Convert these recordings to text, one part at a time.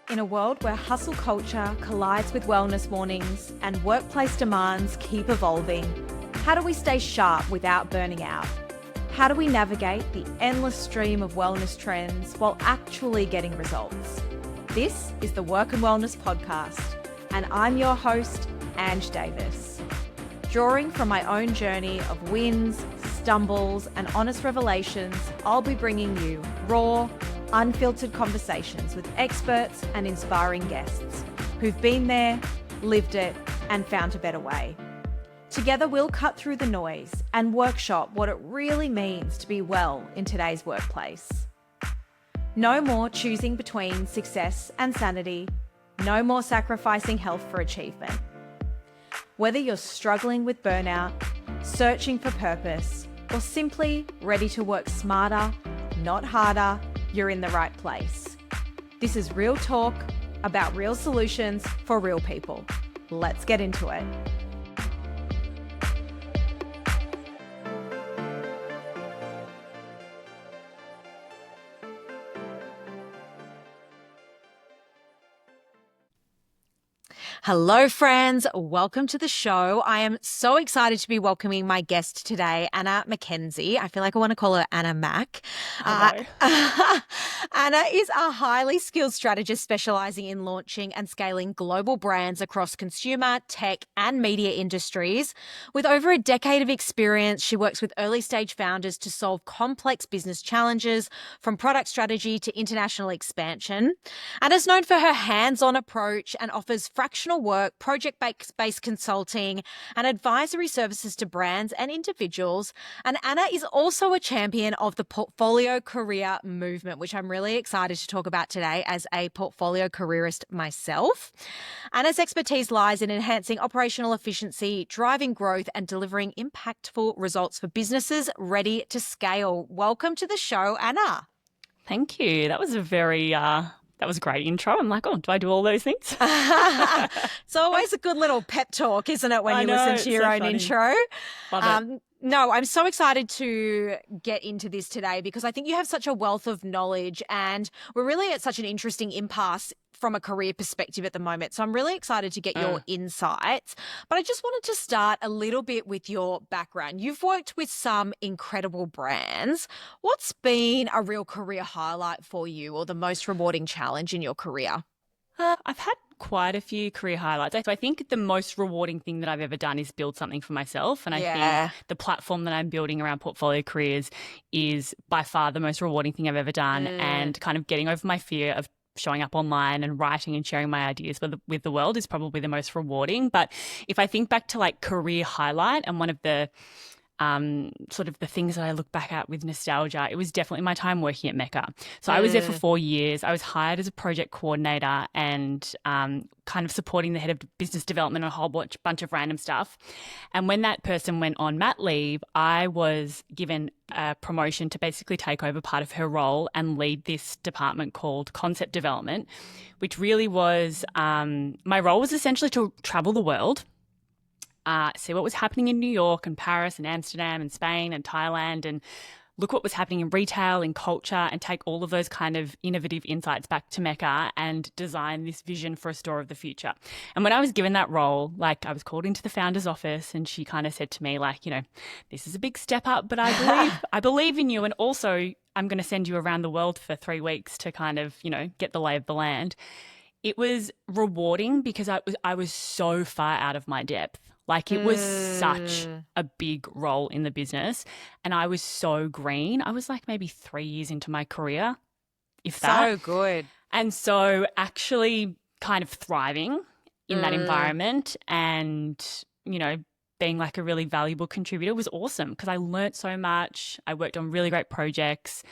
In a world where hustle culture collides with wellness mornings and workplace demands keep evolving, how do we stay sharp without burning out? How do we navigate the endless stream of wellness trends while actually getting results? This is the Work and Wellness Podcast, and I'm your host, Ange Davies. Drawing from my own journey of wins, stumbles, and honest revelations, I'll be bringing you raw, unfiltered conversations with experts and inspiring guests who've been there, lived it, and found a better way. Together, we'll cut through the noise and workshop what it really means to be well in today's workplace. No more choosing between success and sanity. No more sacrificing health for achievement. Whether you're struggling with burnout, searching for purpose, or simply ready to work smarter, not harder, you're in the right place. This is real talk about real solutions for real people. Let's get into it. Hello, friends. Welcome to the show. I am so excited to be welcoming my guest today, Anna Mackenzie. I feel like I want to call her Anna Mack. Anna is a highly skilled strategist specializing in launching and scaling global brands across consumer, tech, and media industries. With over a decade of experience, she works with early-stage founders to solve complex business challenges, from product strategy to international expansion. Anna's known for her hands-on approach and offers fractional work, project-based consulting, and advisory services to brands and individuals. And Anna is also a champion of the portfolio career movement, which I'm really excited to talk about today as a portfolio careerist myself. Anna's expertise lies in enhancing operational efficiency, driving growth, and delivering impactful results for businesses ready to scale. Welcome to the show, Anna. Thank you. That was that was a great intro. I'm like, oh, do I do all those things? It's always a good little pep talk, isn't it, when you listen to your own intro? Love it. No, I'm so excited to get into this today because I think you have such a wealth of knowledge and we're really at such an interesting impasse from a career perspective at the moment. So I'm really excited to get your insights. But I just wanted to start a little bit with your background. You've worked with some incredible brands. What's been a real career highlight for you or the most rewarding challenge in your career? I've had quite a few career highlights. So I think the most rewarding thing that I've ever done is build something for myself. And I think the platform that I'm building around portfolio careers is by far the most rewarding thing I've ever done, and kind of getting over my fear of showing up online and writing and sharing my ideas with the world is probably the most rewarding. But if I think back to like career highlight and one of the sort of the things that I look back at with nostalgia, it was definitely my time working at Mecca. So I was there for 4 years. I was hired as a project coordinator and kind of supporting the head of business development and a whole bunch of random stuff. And when that person went on mat leave, I was given a promotion to basically take over part of her role and lead this department called concept development, which really was my role was essentially to travel the world, see what was happening in New York and Paris and Amsterdam and Spain and Thailand, and look what was happening in retail and culture, and take all of those kind of innovative insights back to Mecca and design this vision for a store of the future. And when I was given that role, like I was called into the founder's office and she kind of said to me, like, you know, this is a big step up, but I believe in you. And also I'm going to send you around the world for 3 weeks to kind of, you know, get the lay of the land. It was rewarding because I was so far out of my depth. Like it was such a big role in the business and I was so green. I was like maybe 3 years into my career, if that. So good. And so actually kind of thriving in that environment and, you know, being like a really valuable contributor was awesome because I learnt so much. I worked on really great projects.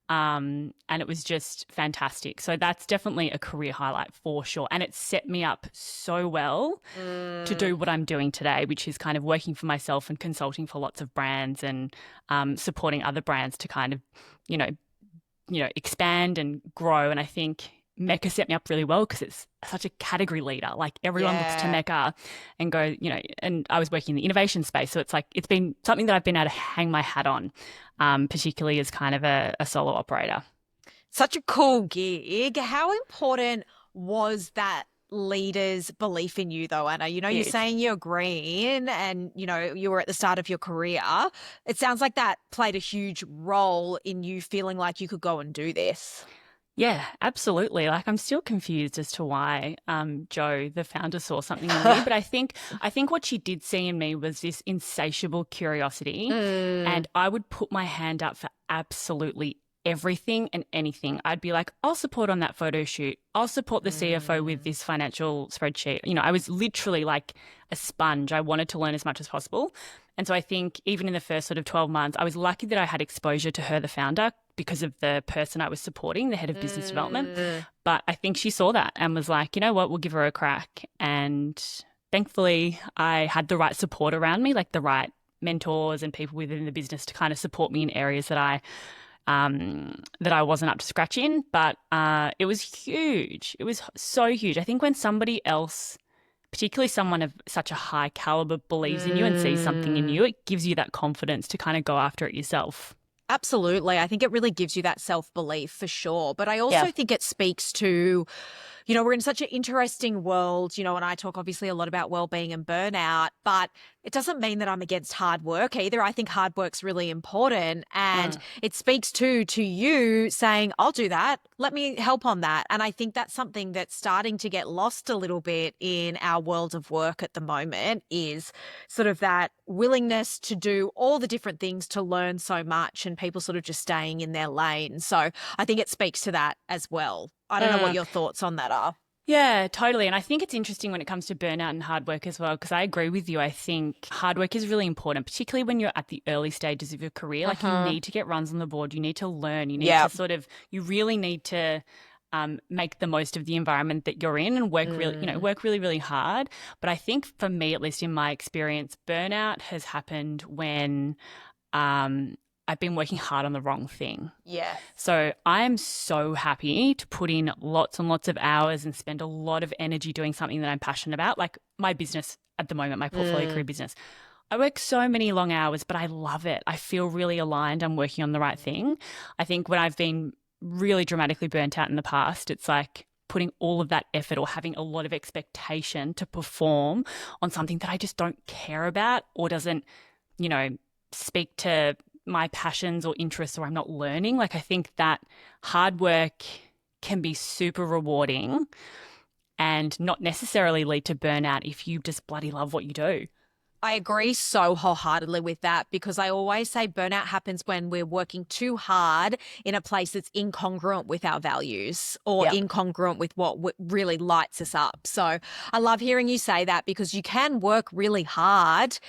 And it was just fantastic. So that's definitely a career highlight for sure. And it set me up so well to do what I'm doing today, which is kind of working for myself and consulting for lots of brands and supporting other brands to kind of, you know, expand and grow. And I think Mecca set me up really well because it's such a category leader. Like everyone looks to Mecca and go, you know, and I was working in the innovation space. So it's like, it's been something that I've been able to hang my hat on, particularly as kind of a solo operator. Such a cool gig. How important was that leader's belief in you though, Anna? You're saying you're green and, you were at the start of your career. It sounds like that played a huge role in you feeling like you could go and do this. Yeah, absolutely. Like I'm still confused as to why Joe, the founder, saw something in me. But I think what she did see in me was this insatiable curiosity. And I would put my hand up for absolutely everything and anything. I'd be like, I'll support on that photo shoot. I'll support the CFO with this financial spreadsheet. I was literally like a sponge. I wanted to learn as much as possible. And so I think even in the first sort of 12 months, I was lucky that I had exposure to her, the founder, because of the person I was supporting, the head of business development. But I think she saw that and was like, you know what, we'll give her a crack. And thankfully, I had the right support around me, like the right mentors and people within the business to kind of support me in areas that I wasn't up to scratch in. But it was huge. It was so huge. I think when somebody else, particularly someone of such a high caliber, believes in you and sees something in you, it gives you that confidence to kind of go after it yourself. Absolutely. I think it really gives you that self-belief for sure. But I also think it speaks to, we're in such an interesting world, and I talk obviously a lot about well-being and burnout, but it doesn't mean that I'm against hard work either. I think hard work's really important, and it speaks to you saying, I'll do that. Let me help on that. And I think that's something that's starting to get lost a little bit in our world of work at the moment, is sort of that willingness to do all the different things, to learn so much, and people sort of just staying in their lane. So I think it speaks to that as well. I don't know what your thoughts on that are. Yeah, totally. And I think it's interesting when it comes to burnout and hard work as well, because I agree with you. I think hard work is really important, particularly when you're at the early stages of your career. Like you need to get runs on the board. You need to learn. You need to you really need to make the most of the environment that you're in and work really, really hard. But I think for me, at least in my experience, burnout has happened when I've been working hard on the wrong thing. Yeah. So I am so happy to put in lots and lots of hours and spend a lot of energy doing something that I'm passionate about, like my business at the moment, my portfolio career business. I work so many long hours, but I love it. I feel really aligned. I'm working on the right thing. I think when I've been really dramatically burnt out in the past, it's like putting all of that effort or having a lot of expectation to perform on something that I just don't care about or doesn't, speak to my passions or interests, or I'm not learning. Like I think that hard work can be super rewarding and not necessarily lead to burnout if you just bloody love what you do. I agree so wholeheartedly with that, because I always say burnout happens when we're working too hard in a place that's incongruent with our values or incongruent with what really lights us up. So I love hearing you say that, because you can work really hard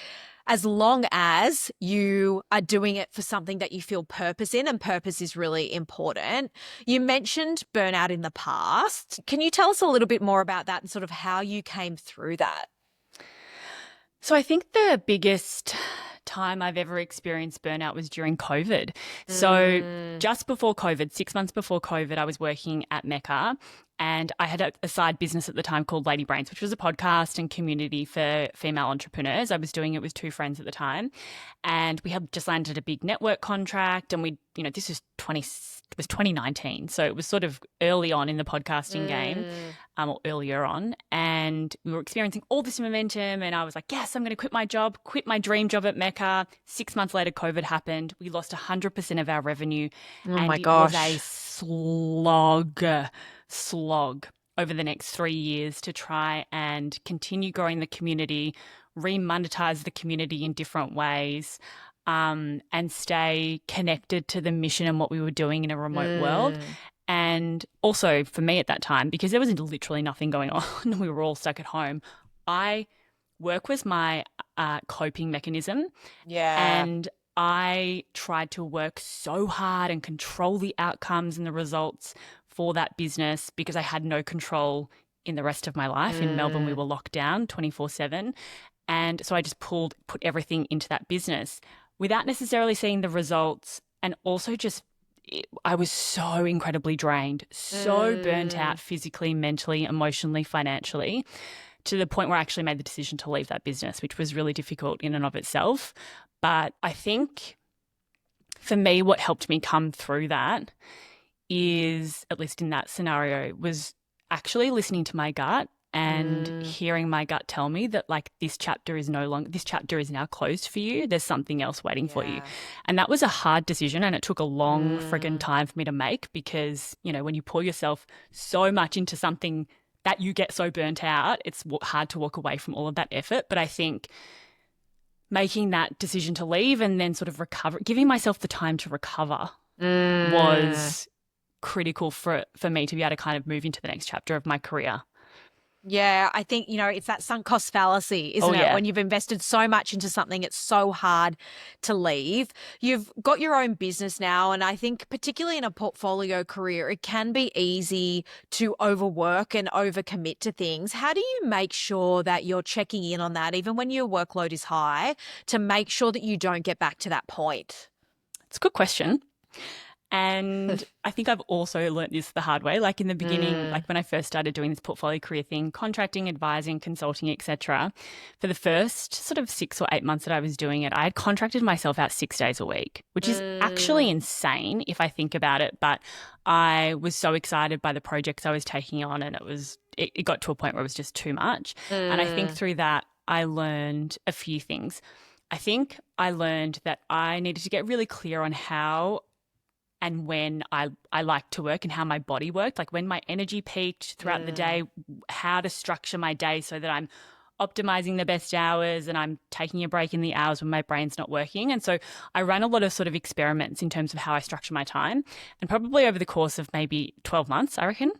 as long as you are doing it for something that you feel purpose in, and purpose is really important. You mentioned burnout in the past. Can you tell us a little bit more about that and sort of how you came through that? So I think the biggest time I've ever experienced burnout was during COVID. So just before COVID, 6 months before COVID, I was working at Mack, and I had a side business at the time called Lady Brains, which was a podcast and community for female entrepreneurs. I was doing it with two friends at the time, and we had just landed a big network contract, and this was 2019, so it was sort of early on in the podcasting game, or earlier on, and we were experiencing all this momentum, and I was like, yes, I'm going to quit my dream job at Mack. 6 months later, COVID happened. We lost 100% of our revenue, and it was a slog over the next 3 years to try and continue growing the community, remonetize the community in different ways, and stay connected to the mission and what we were doing in a remote world. And also for me at that time, because there was literally nothing going on, we were all stuck at home, work was my coping mechanism. Yeah. And I tried to work so hard and control the outcomes and the results for that business, because I had no control in the rest of my life. In Melbourne, we were locked down 24/7. And so I just put everything into that business without necessarily seeing the results. And also I was so incredibly drained, so burnt out physically, mentally, emotionally, financially, to the point where I actually made the decision to leave that business, which was really difficult in and of itself. But I think for me, what helped me come through that is, at least in that scenario, was actually listening to my gut and hearing my gut tell me that like this chapter is now closed for you. There's something else waiting for you. And that was a hard decision, and it took a long friggin' time for me to make, because, you know, when you pour yourself so much into something that you get so burnt out, it's hard to walk away from all of that effort. But I think making that decision to leave and then sort of giving myself the time to recover was critical for me to be able to kind of move into the next chapter of my career. Yeah, I think, you know, it's that sunk cost fallacy, isn't it? When you've invested so much into something, it's so hard to leave. You've got your own business now, and I think particularly in a portfolio career, it can be easy to overwork and overcommit to things. How do you make sure that you're checking in on that, even when your workload is high, to make sure that you don't get back to that point? It's a good question. And I think I've also learnt this the hard way. Like in the beginning, like when I first started doing this portfolio career thing, contracting, advising, consulting, etc., for the first sort of 6 or 8 months that I was doing it, I had contracted myself out 6 days a week, which is actually insane if I think about it. But I was so excited by the projects I was taking on, and it got to a point where it was just too much. And I think through that, I learned a few things. I think I learned that I needed to get really clear on how and when I like to work and how my body worked, like when my energy peaked throughout the day, how to structure my day so that I'm optimizing the best hours and I'm taking a break in the hours when my brain's not working. And so I ran a lot of sort of experiments in terms of how I structure my time. And probably over the course of maybe 12 months, I reckon,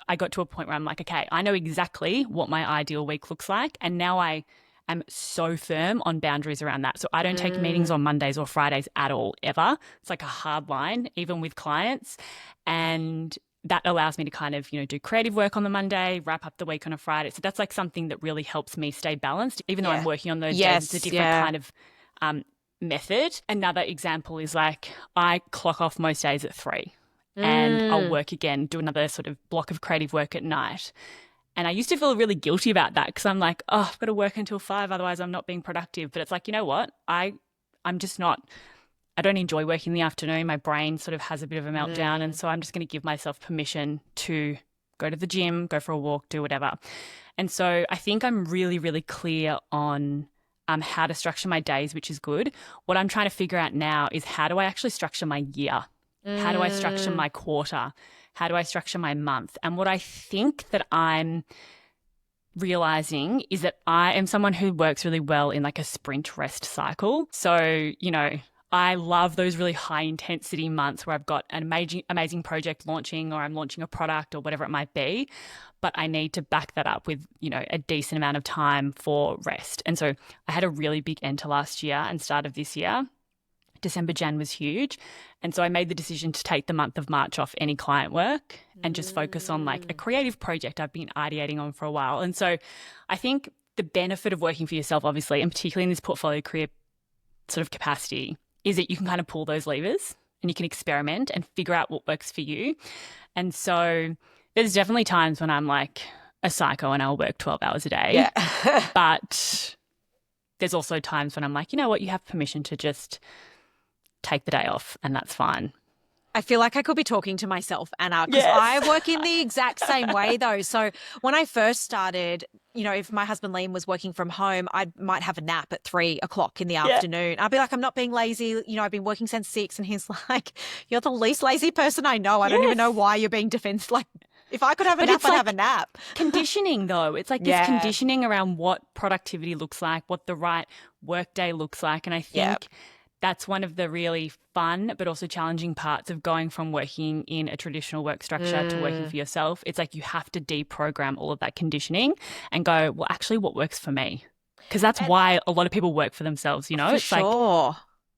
I got to a point where I'm like, okay, I know exactly what my ideal week looks like. And now I am so firm on boundaries around that. So I don't take meetings on Mondays or Fridays at all, ever. It's like a hard line, even with clients. And that allows me to kind of, you know, do creative work on the Monday, wrap up the week on a Friday. So that's like something that really helps me stay balanced, even though I'm working on those days. It's a different kind of method. Another example is like I clock off most days at 3 and I'll work again, do another sort of block of creative work at night. And I used to feel really guilty about that because I'm like, oh, I've got to work until 5, otherwise I'm not being productive. But it's like, you know what? I'm just not, I don't enjoy working in the afternoon. My brain sort of has a bit of a meltdown. And so I'm just going to give myself permission to go to the gym, go for a walk, do whatever. And so I think I'm really, really clear on how to structure my days, which is good. What I'm trying to figure out now is how do I actually structure my year? How do I structure my quarter? How do I structure my month? And what I think that I'm realizing is that I am someone who works really well in like a sprint rest cycle. So, you know, I love those really high intensity months where I've got an amazing project launching, or I'm launching a product or whatever it might be, but I need to back that up with, you know, a decent amount of time for rest. And so I had a really big end to last year and start of this year. December, Jan was huge. And so I made the decision to take the month of March off any client work and just focus on like a creative project I've been ideating on for a while. And so I think the benefit of working for yourself, obviously, and particularly in this portfolio career sort of capacity, is that you can kind of pull those levers and you can experiment and figure out what works for you. And so there's definitely times when I'm like a psycho and I'll work 12 hours a day. Yeah. But there's also times when I'm like, you know what, you have permission to just take the day off and that's fine. I feel like I could be talking to myself, Anna, because I work in the exact same way though. So when I first started, you know, if my husband Liam was working from home, I might have a nap at 3 o'clock in the afternoon. I'd be like, I'm not being lazy. You know, I've been working since 6. And he's like, you're the least lazy person I know. I don't even know why you're being defensive. Like, if I could have a nap, I'd have a nap. Conditioning though. It's like this conditioning around what productivity looks like, what the right work day looks like. And I think that's one of the really fun but also challenging parts of going from working in a traditional work structure to working for yourself. It's like you have to deprogram all of that conditioning and go, well, actually what works for me? Because that's why a lot of people work for themselves, you know? For sure.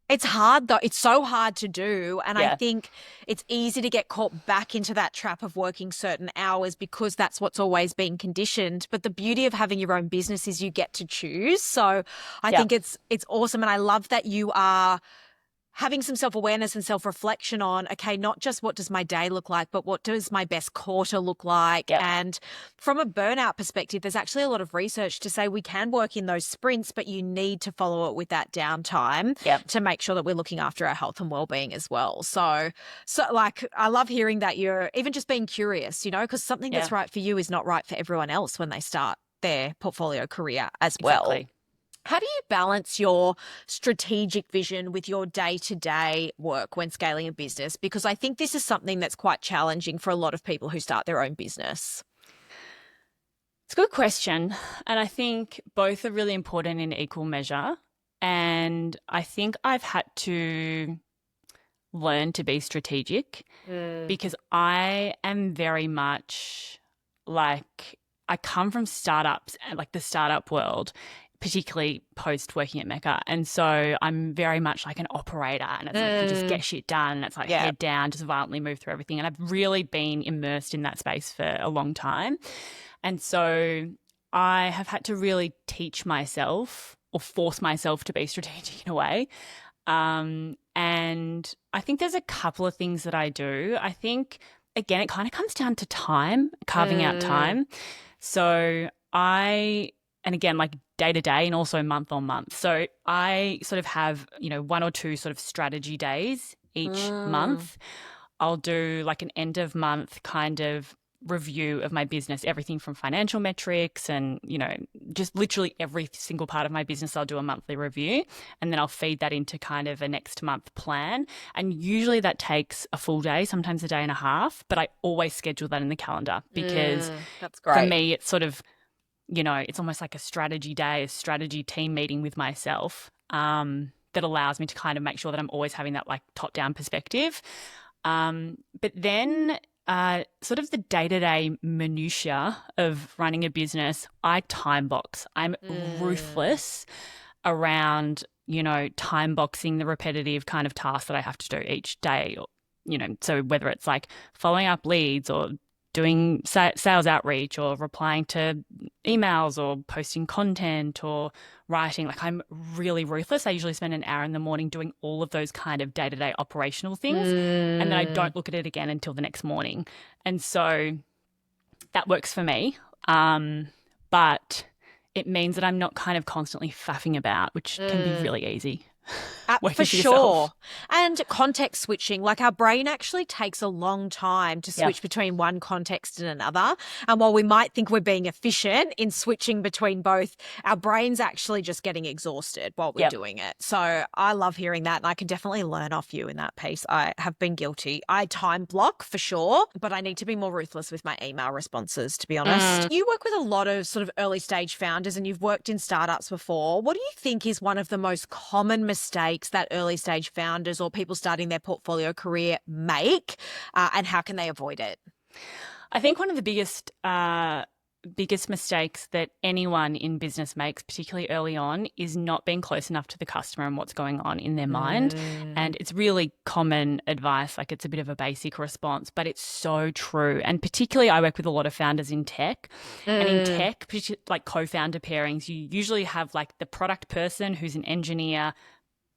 It's hard though. It's so hard to do. And I think it's easy to get caught back into that trap of working certain hours because that's what's always been conditioned. But the beauty of having your own business is you get to choose. So I think it's awesome. And I love that you are having some self-awareness and self-reflection on, okay, not just what does my day look like, but what does my best quarter look like? Yep. And from a burnout perspective, there's actually a lot of research to say we can work in those sprints, but you need to follow it with that downtime to make sure that we're looking after our health and well-being as well. So like, I love hearing that you're even just being curious, because something that's right for you is not right for everyone else when they start their portfolio career as well. Exactly. How do you balance your strategic vision with your day-to-day work when scaling a business? Because I think this is something that's quite challenging for a lot of people who start their own business. It's a good question. And I think both are really important in equal measure. And I think I've had to learn to be strategic because I am very much like, I come from startups, like the startup world, particularly post working at Mecca. And so I'm very much like an operator, and it's like you just get shit done. It's like head down, just violently move through everything. And I've really been immersed in that space for a long time. And so I have had to really teach myself or force myself to be strategic in a way. And I think there's a couple of things that I do. I think, again, it kind of comes down to time, carving out time. So and again, like day to day and also month on month. So I sort of have, one or two sort of strategy days each month. I'll do like an end of month kind of review of my business, everything from financial metrics and, just literally every single part of my business. I'll do a monthly review, and then I'll feed that into kind of a next month plan. And usually that takes a full day, sometimes a day and a half, but I always schedule that in the calendar because that's great. For me, it's sort of, it's almost like a strategy day, a strategy team meeting with myself that allows me to kind of make sure that I'm always having that like top-down perspective. But then sort of the day-to-day minutiae of running a business, I time box. I'm ruthless around, time boxing the repetitive kind of tasks that I have to do each day. Or, so whether it's like following up leads or doing sales outreach or replying to emails or posting content or writing, like I'm really ruthless. I usually spend an hour in the morning doing all of those kind of day-to-day operational things, and then I don't look at it again until the next morning. And so that works for me. But it means that I'm not kind of constantly faffing about, which can be really easy. For sure. And context switching, like our brain actually takes a long time to switch between one context and another. And while we might think we're being efficient in switching between both, our brain's actually just getting exhausted while we're doing it. So I love hearing that, and I can definitely learn off you in that piece. I have been guilty. I time block for sure, but I need to be more ruthless with my email responses, to be honest. You work with a lot of sort of early stage founders, and you've worked in startups before. What do you think is one of the most common mistakes that early stage founders or people starting their portfolio career make, and how can they avoid it? I think one of the biggest mistakes that anyone in business makes, particularly early on, is not being close enough to the customer and what's going on in their mind. And it's really common advice, like it's a bit of a basic response, but it's so true. And particularly I work with a lot of founders in tech. And in tech, like co-founder pairings, you usually have like the product person who's an engineer,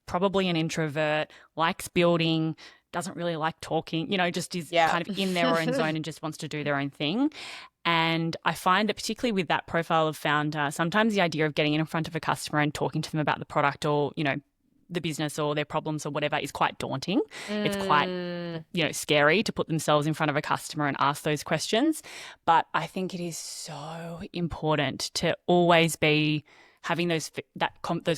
probably an introvert, likes building, doesn't really like talking, just is kind of in their own zone and just wants to do their own thing. And I find that particularly with that profile of founder, sometimes the idea of getting in front of a customer and talking to them about the product or, the business or their problems or whatever is quite daunting. It's quite, scary to put themselves in front of a customer and ask those questions. But I think it is so important to always be having those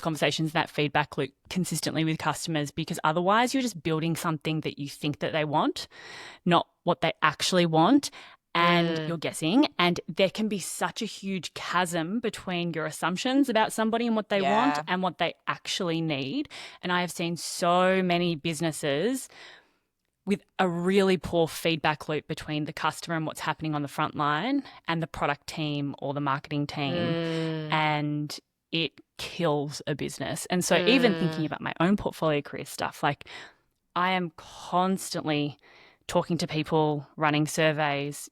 conversations, that feedback loop consistently with customers, because otherwise you're just building something that you think that they want, not what they actually want, and you're guessing. And there can be such a huge chasm between your assumptions about somebody and what they want and what they actually need. And I have seen so many businesses with a really poor feedback loop between the customer and what's happening on the front line and the product team or the marketing team. And it kills a business. And so even thinking about my own portfolio career stuff, like I am constantly talking to people, running surveys.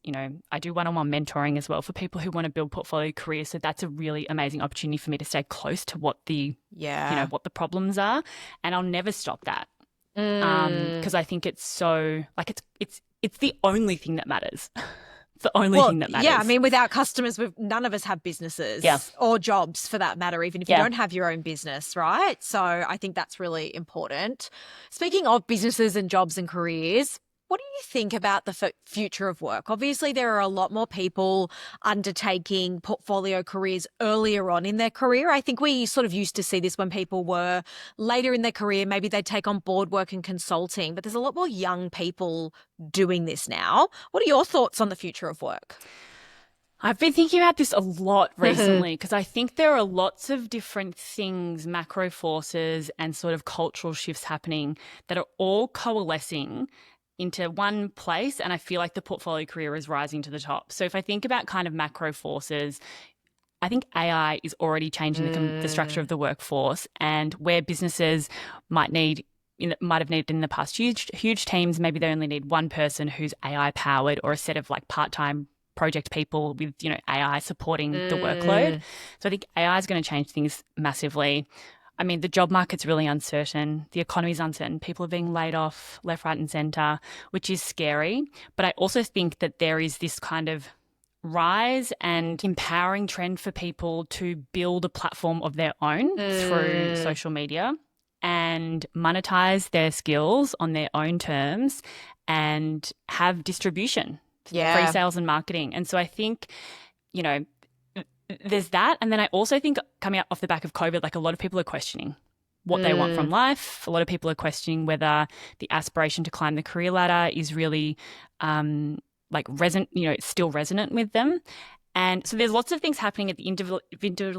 I do one-on-one mentoring as well for people who want to build portfolio careers. So that's a really amazing opportunity for me to stay close to what the, what the problems are. And I'll never stop that. because I think it's so like it's the only thing that matters. It's the only thing that matters. Yeah, I mean, without customers, none of us have businesses or jobs for that matter, even if you don't have your own business, right? So I think that's really important. Speaking of businesses and jobs and careers, what do you think about the future of work? Obviously, there are a lot more people undertaking portfolio careers earlier on in their career. I think we sort of used to see this when people were later in their career. Maybe they take on board work and consulting, but there's a lot more young people doing this now. What are your thoughts on the future of work? I've been thinking about this a lot recently because I think there are lots of different things, macro forces and sort of cultural shifts happening that are all coalescing into one place, and I feel like the portfolio career is rising to the top. So if I think about kind of macro forces, I think AI is already changing the structure of the workforce, and where businesses might have needed in the past huge teams, maybe they only need one person who's AI powered or a set of like part-time project people with, AI supporting the workload. So I think AI is going to change things massively. I mean, the job market's really uncertain. The economy's uncertain. People are being laid off left, right, and centre, which is scary. But I also think that there is this kind of rise and empowering trend for people to build a platform of their own through social media and monetize their skills on their own terms and have distribution, free sales and marketing. And so I think, there's that. And then I also think coming up off the back of COVID, like a lot of people are questioning what they want from life. A lot of people are questioning whether the aspiration to climb the career ladder is really it's still resonant with them. And so there's lots of things happening at the individual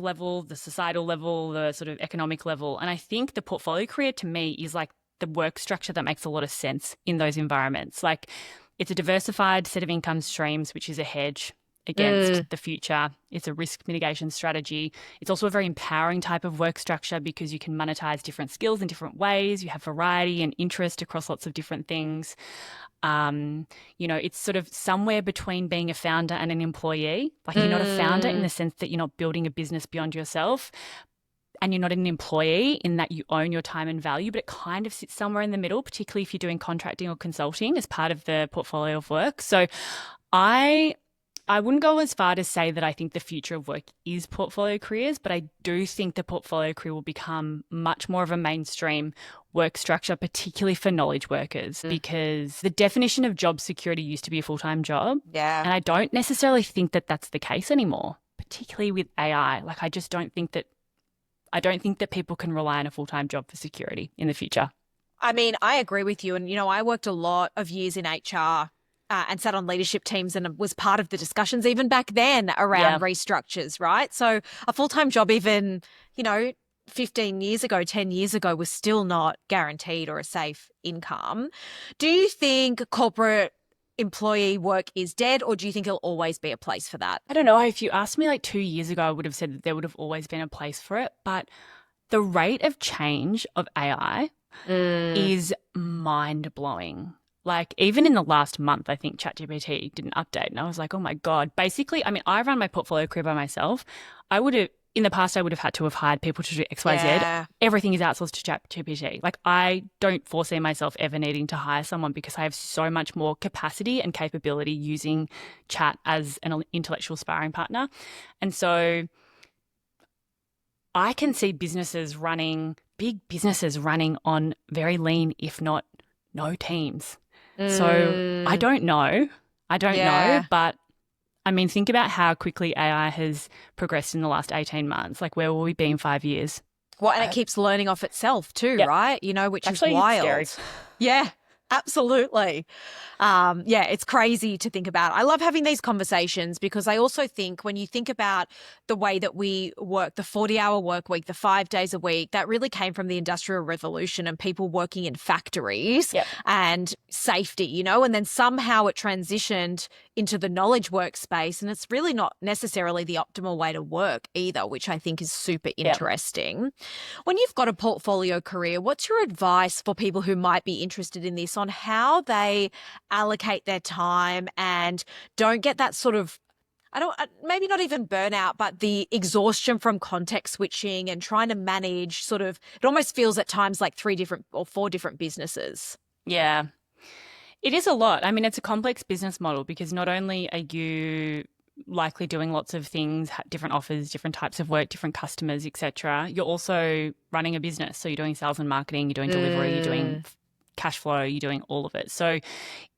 level, the societal level, the sort of economic level. And I think the portfolio career to me is like the work structure that makes a lot of sense in those environments. Like it's a diversified set of income streams, which is a hedge against the future. It's a risk mitigation strategy. It's also a very empowering type of work structure because you can monetize different skills in different ways. You have variety and interest across lots of different things. It's sort of somewhere between being a founder and an employee. Like you're not a founder in the sense that you're not building a business beyond yourself, and you're not an employee in that you own your time and value, but it kind of sits somewhere in the middle, particularly if you're doing contracting or consulting as part of the portfolio of work. So I wouldn't go as far to say that I think the future of work is portfolio careers, but I do think the portfolio career will become much more of a mainstream work structure, particularly for knowledge workers, because the definition of job security used to be a full-time job. Yeah. And I don't necessarily think that that's the case anymore, particularly with AI. Like I just don't think that people can rely on a full-time job for security in the future. I mean, I agree with you. And, I worked a lot of years in HR and sat on leadership teams and was part of the discussions even back then around restructures, right? So a full-time job even, 15 years ago, 10 years ago was still not guaranteed or a safe income. Do you think corporate employee work is dead, or do you think there'll always be a place for that? I don't know. If you asked me like 2 years ago, I would have said that there would have always been a place for it. But the rate of change of AI is mind-blowing. Like even in the last month, I think ChatGPT did an update and I was like, oh my God. Basically, I mean, I run my portfolio career by myself. In the past, I would have had to have hired people to do X, Y, Z. Everything is outsourced to ChatGPT. Like I don't foresee myself ever needing to hire someone because I have so much more capacity and capability using chat as an intellectual sparring partner. And so I can see big businesses running on very lean, if not no teams. So I don't know, but I mean, think about how quickly AI has progressed in the last 18 months. Like where will we be in 5 years? Well, and it keeps learning off itself too, right? Which actually is wild. Scary. Yeah, absolutely. It's crazy to think about. I love having these conversations because I also think when you think about the way that we work, the 40-hour work week, the 5 days a week, that really came from the Industrial Revolution and people working in factories and safety, and then somehow it transitioned into the knowledge workspace, and it's really not necessarily the optimal way to work either, which I think is super interesting. When you've got a portfolio career, what's your advice for people who might be interested in this on how they allocate their time and don't get that sort of maybe not even burnout, but the exhaustion from context switching and trying to manage sort of, it almost feels at times like 3 different or 4 different businesses. Yeah. It is a lot. I mean, it's a complex business model because not only are you likely doing lots of things, different offers, different types of work, different customers, etc., you're also running a business. So you're doing sales and marketing, you're doing delivery, you're doing cash flow, you're doing all of it. So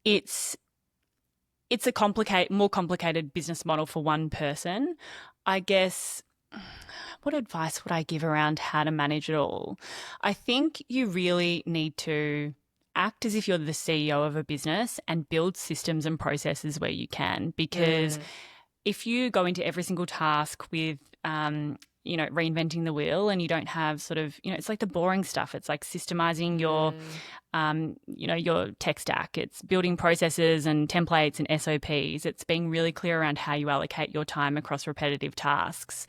it's a more complicated business model for one person. I guess, what advice would I give around how to manage it all? I think you really need to act as if you're the CEO of a business and build systems and processes where you can, because if you go into every single task with, reinventing the wheel and you don't have sort of, it's like the boring stuff. It's like systemizing your, your tech stack. It's building processes and templates and SOPs. It's being really clear around how you allocate your time across repetitive tasks,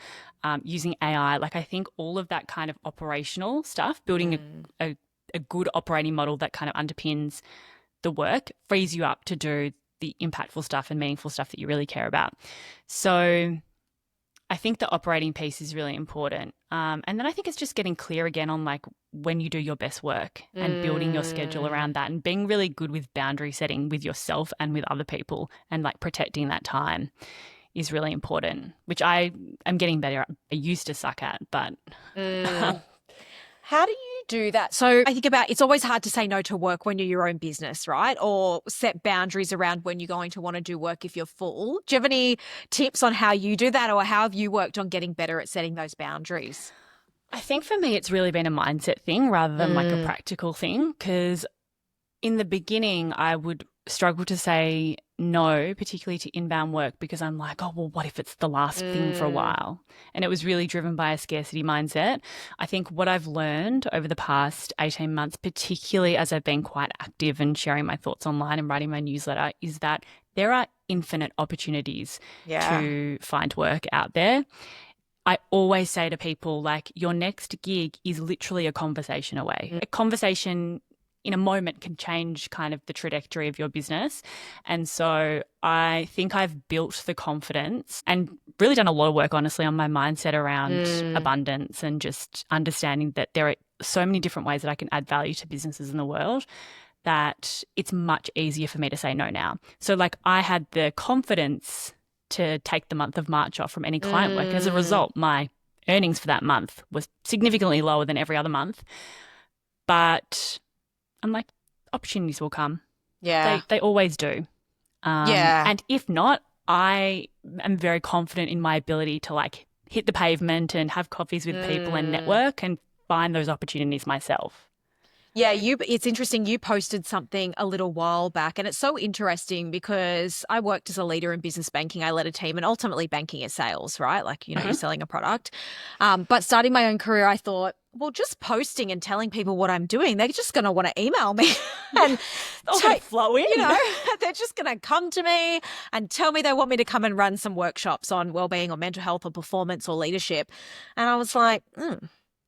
using AI. Like, I think all of that kind of operational stuff, building a good operating model that kind of underpins the work, frees you up to do the impactful stuff and meaningful stuff that you really care about. So I think the operating piece is really important. And then I think it's just getting clear again on like when you do your best work and building your schedule around that and being really good with boundary setting with yourself and with other people and like protecting that time is really important, which I am getting better at. I used to suck at, but... How do you do that? So I think about, it's always hard to say no to work when you're your own business, right? Or set boundaries around when you're going to want to do work if you're full. Do you have any tips on how you do that, or how have you worked on getting better at setting those boundaries? I think for me, it's really been a mindset thing rather than like a practical thing, because in the beginning, I would struggle to say no, particularly to inbound work, because I'm like, oh, well, what if it's the last thing for a while? And it was really driven by a scarcity mindset. I think what I've learned over the past 18 months, particularly as I've been quite active and sharing my thoughts online and writing my newsletter, is that there are infinite opportunities to find work out there. I always say to people, like, your next gig is literally a conversation away. A conversation in a moment can change kind of the trajectory of your business. And so I think I've built the confidence and really done a lot of work, honestly, on my mindset around abundance and just understanding that there are so many different ways that I can add value to businesses in the world that it's much easier for me to say no now. So like, I had the confidence to take the month of March off from any client work. And as a result, my earnings for that month was significantly lower than every other month. But I'm like, opportunities will come. Yeah. They always do. And if not, I am very confident in my ability to like hit the pavement and have coffees with people and network and find those opportunities myself. Yeah, it's interesting. You posted something a little while back, and it's so interesting because I worked as a leader in business banking. I led a team, and ultimately banking is sales, right? Like, you're selling a product. But starting my own career, I thought, well, just posting and telling people what I'm doing, they're just going to want to email me and flow in. They're just going to come to me and tell me they want me to come and run some workshops on wellbeing or mental health or performance or leadership. And I was like,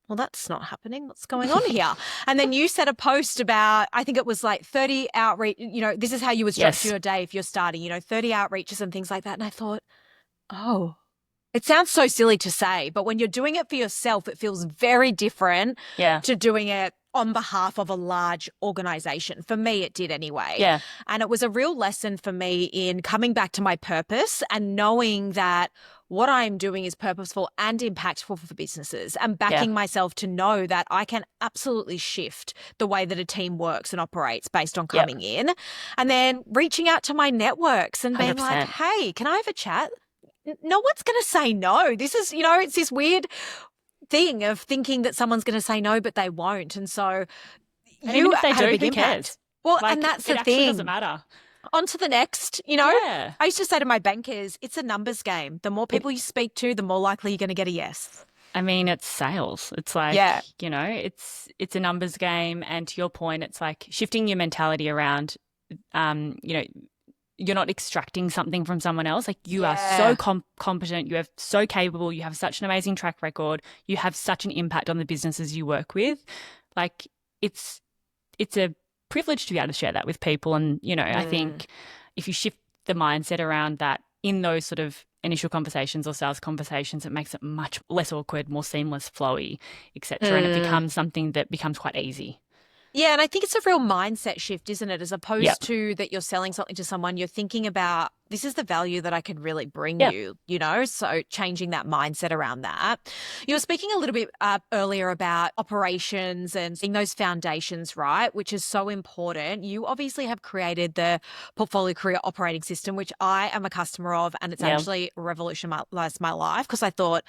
well, that's not happening. What's going on here? And then you said a post about, I think it was like 30 outreach, this is how you would structure your day if you're starting, 30 outreaches and things like that. And I thought, oh, it sounds so silly to say, but when you're doing it for yourself, it feels very different to doing it on behalf of a large organization. For me, it did anyway. Yeah. And it was a real lesson for me in coming back to my purpose and knowing that what I'm doing is purposeful and impactful for businesses, and backing myself to know that I can absolutely shift the way that a team works and operates based on coming in, and then reaching out to my networks and being 100%. like, hey, can I have a chat? No one's going to say no. This is, it's this weird thing of thinking that someone's going to say no, but they won't. And so even if they had do, a big who impact. cares? Well, Like, and that's it the actually thing. doesn't matter. On to the next, Yeah. I used to say to my bankers, it's a numbers game. The more people you speak to, the more likely you're going to get a yes. I mean, it's sales. It's like, it's a numbers game. And to your point, it's like shifting your mentality around, you're not extracting something from someone else. Like, you are so competent, you are so capable, you have such an amazing track record, you have such an impact on the businesses you work with. Like, it's a privilege to be able to share that with people. And, I think if you shift the mindset around that in those sort of initial conversations or sales conversations, it makes it much less awkward, more seamless, flowy, etc. And it becomes something that becomes quite easy. Yeah, and I think it's a real mindset shift, isn't it? As opposed to that you're selling something to someone, you're thinking about, this is the value that I could really bring you, you know? So changing that mindset around that. You were speaking a little bit earlier about operations and seeing those foundations, right? Which is so important. You obviously have created the Portfolio Career Operating System, which I am a customer of, and it's actually revolutionized my life because I thought,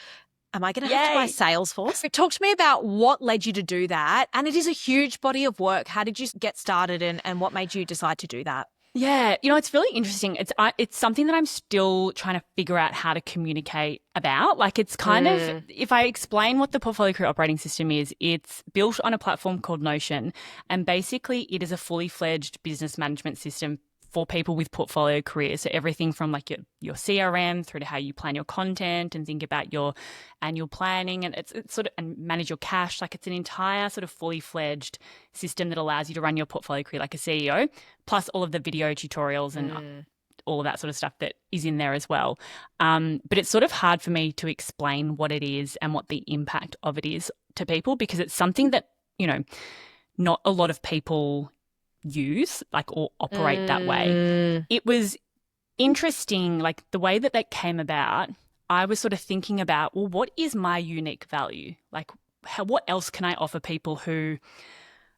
am I going to have to buy Salesforce? Talk to me about what led you to do that. And it is a huge body of work. How did you get started and what made you decide to do that? Yeah, you know, it's really interesting. It's something that I'm still trying to figure out how to communicate about. Like, it's kind of, if I explain what the Portfolio Career Operating System is, it's built on a platform called Notion. And basically it is a fully fledged business management system for people with portfolio careers. So everything from like your CRM through to how you plan your content and think about your annual planning, and it's sort of, and manage your cash. Like, it's an entire sort of fully fledged system that allows you to run your portfolio career like a CEO, plus all of the video tutorials and all of that sort of stuff that is in there as well. But it's sort of hard for me to explain what it is and what the impact of it is to people, because it's something that, you know, not a lot of people use, like, or operate that way. It was interesting, like the way that came about. I was sort of thinking about, well, what is my unique value? Like, what else can I offer people who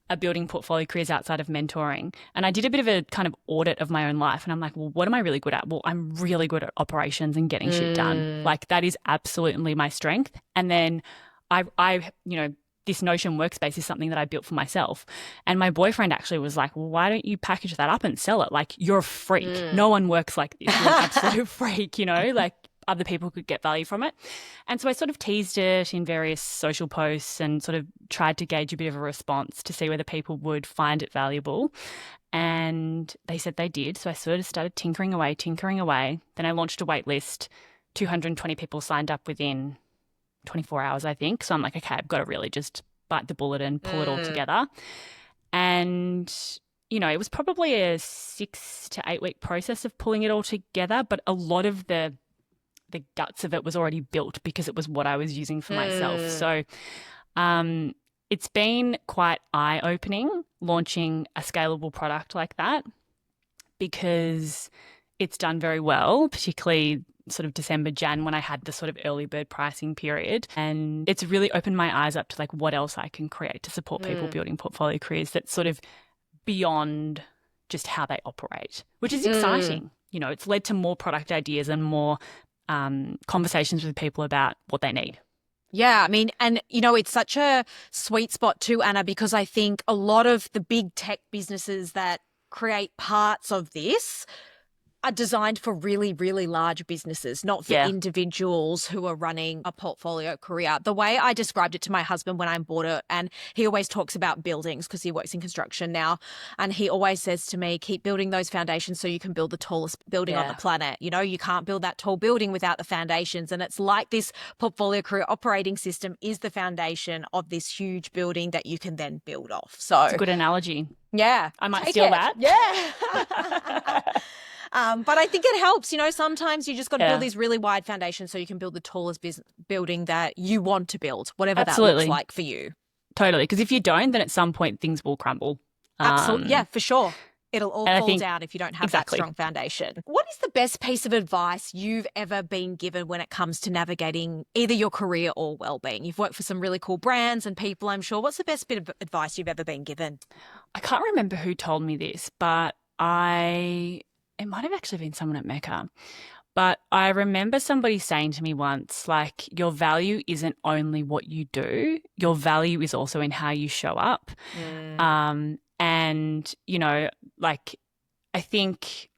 are building portfolio careers outside of mentoring? And I did a bit of a kind of audit of my own life, and I'm like, well, what am I really good at? Well, I'm really good at operations and getting shit done. Like, that is absolutely my strength. And then I you know, this Notion workspace is something that I built for myself. And my boyfriend actually was like, well, why don't you package that up and sell it? Like, you're a freak. No one works like this. You're an absolute freak, you know, like other people could get value from it. And so I sort of teased it in various social posts and sort of tried to gauge a bit of a response to see whether people would find it valuable. And they said they did. So I sort of started tinkering away. Then I launched a wait list. 220 people signed up within 24 hours, I think. So I'm like, okay, I've got to really just bite the bullet and pull it all together. And, you know, it was probably a 6 to 8 week process of pulling it all together, but a lot of the guts of it was already built because it was what I was using for myself. So it's been quite eye-opening launching a scalable product like that, because it's done very well, particularly sort of December, Jan, when I had the sort of early bird pricing period. And it's really opened my eyes up to like what else I can create to support people building portfolio careers that's sort of beyond just how they operate, which is exciting. You know, it's led to more product ideas and more conversations with people about what they need. Yeah, I mean, and, you know, it's such a sweet spot too, Anna, because I think a lot of the big tech businesses that create parts of this are designed for really, really large businesses, not for individuals who are running a portfolio career. The way I described it to my husband when I bought it, and he always talks about buildings because he works in construction now, and he always says to me, keep building those foundations so you can build the tallest building on the planet. You know, you can't build that tall building without the foundations. And it's like this Portfolio Career Operating System is the foundation of this huge building that you can then build off. So it's a good analogy. Yeah. I might steal that. Yeah. But I think it helps. You know, sometimes you just got to build these really wide foundations so you can build the tallest building that you want to build, whatever that looks like for you. Totally. Because if you don't, then at some point things will crumble. Absolutely. Yeah, for sure. It'll all fall down if you don't have that strong foundation. What is the best piece of advice you've ever been given when it comes to navigating either your career or well-being? You've worked for some really cool brands and people, I'm sure. What's the best bit of advice you've ever been given? I can't remember who told me this, but it might have actually been someone at Mecca. But I remember somebody saying to me once, like, your value isn't only what you do, your value is also in how you show up. And, you know, like, I think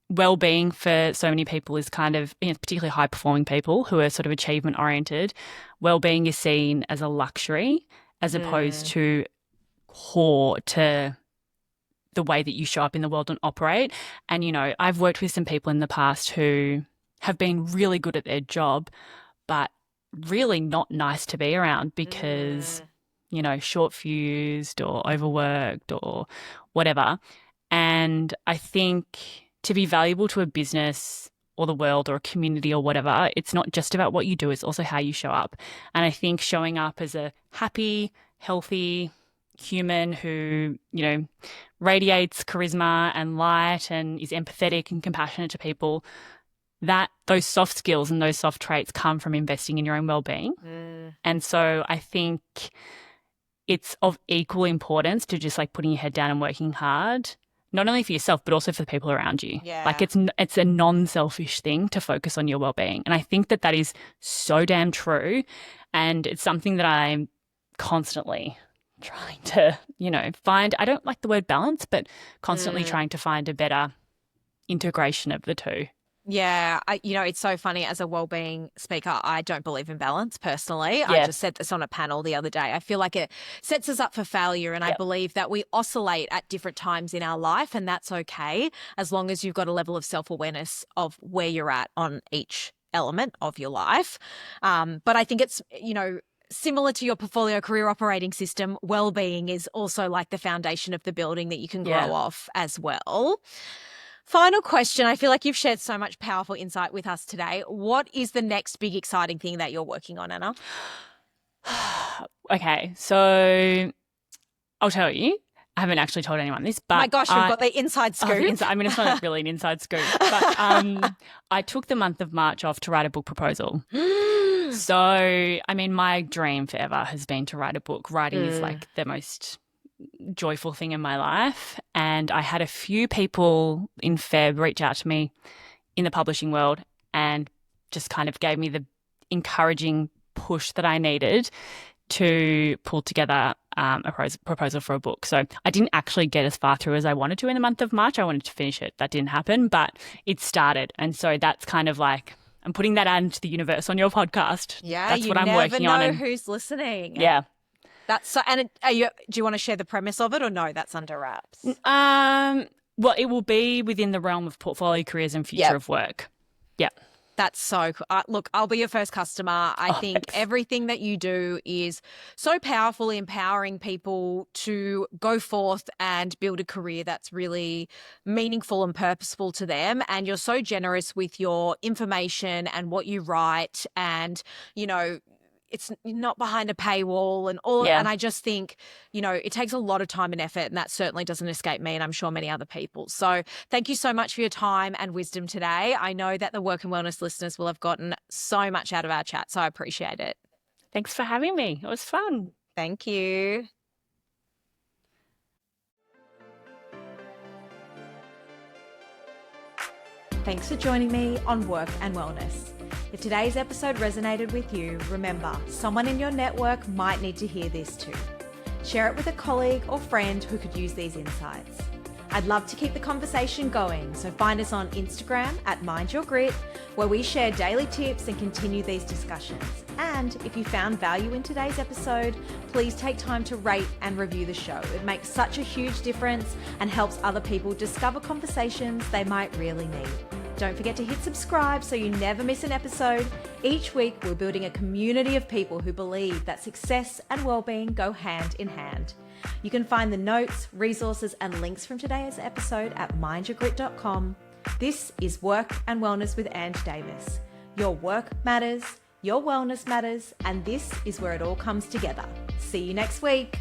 well-being for so many people is kind of, you know, particularly high-performing people who are sort of achievement-oriented, well-being is seen as a luxury as opposed to core to the way that you show up in the world and operate. And, you know, I've worked with some people in the past who have been really good at their job, but really not nice to be around because, you know, short-fused or overworked or whatever. And I think to be valuable to a business or the world or a community or whatever, it's not just about what you do, it's also how you show up. And I think showing up as a happy, healthy human who, radiates charisma and light and is empathetic and compassionate to people, that those soft skills and those soft traits come from investing in your own well-being. And so I think it's of equal importance to just like putting your head down and working hard, not only for yourself, but also for the people around you. Yeah. Like it's a non-selfish thing to focus on your well-being. And I think that is so damn true. And it's something that I'm constantly trying to, find. I don't like the word balance, but constantly trying to find a better integration of the two. Yeah, it's so funny. As a wellbeing speaker, I don't believe in balance personally. Yeah. I just said this on a panel the other day. I feel like it sets us up for failure, and I believe that we oscillate at different times in our life, and that's okay as long as you've got a level of self-awareness of where you're at on each element of your life. But I think it's, similar to your portfolio career operating system, well-being is also like the foundation of the building that you can grow off as well. Final question. I feel like you've shared so much powerful insight with us today. What is the next big exciting thing that you're working on, Anna? Okay, so I'll tell you. I haven't actually told anyone this, but my gosh, we've got the inside scoop. It's not really an inside scoop, but I took the month of March off to write a book proposal. So, my dream forever has been to write a book. Writing is like the most joyful thing in my life. And I had a few people in Feb reach out to me in the publishing world and just kind of gave me the encouraging push that I needed to pull together a proposal for a book. So I didn't actually get as far through as I wanted to in the month of March. I wanted to finish it. That didn't happen, but it started. And so that's kind of like, I'm putting that out into the universe on your podcast. Yeah, that's what I'm working You on. never know who's listening. Yeah. That's so. And do you want to share the premise of it, or no? That's under wraps. Well, it will be within the realm of portfolio careers and future of work. Yeah. That's so cool. Look, I'll be your first customer. I think everything that you do is so powerful, empowering people to go forth and build a career that's really meaningful and purposeful to them. And you're so generous with your information and what you write, and, it's not behind a paywall and all. And I just think, it takes a lot of time and effort, and that certainly doesn't escape me, and I'm sure many other people. So thank you so much for your time and wisdom today. I know that the Work and Wellness listeners will have gotten so much out of our chat, so I appreciate it. Thanks for having me. It was fun. Thank you. Thanks for joining me on Work and Wellness. If today's episode resonated with you, remember, someone in your network might need to hear this too. Share it with a colleague or friend who could use these insights. I'd love to keep the conversation going, so find us on Instagram at Mind Your Grit, where we share daily tips and continue these discussions. And if you found value in today's episode, please take time to rate and review the show. It makes such a huge difference and helps other people discover conversations they might really need. Don't forget to hit subscribe so you never miss an episode. Each week, we're building a community of people who believe that success and well-being go hand in hand. You can find the notes, resources, and links from today's episode at mindyourgrit.com. This is Work and Wellness with Ange Davis. Your work matters, your wellness matters, and this is where it all comes together. See you next week.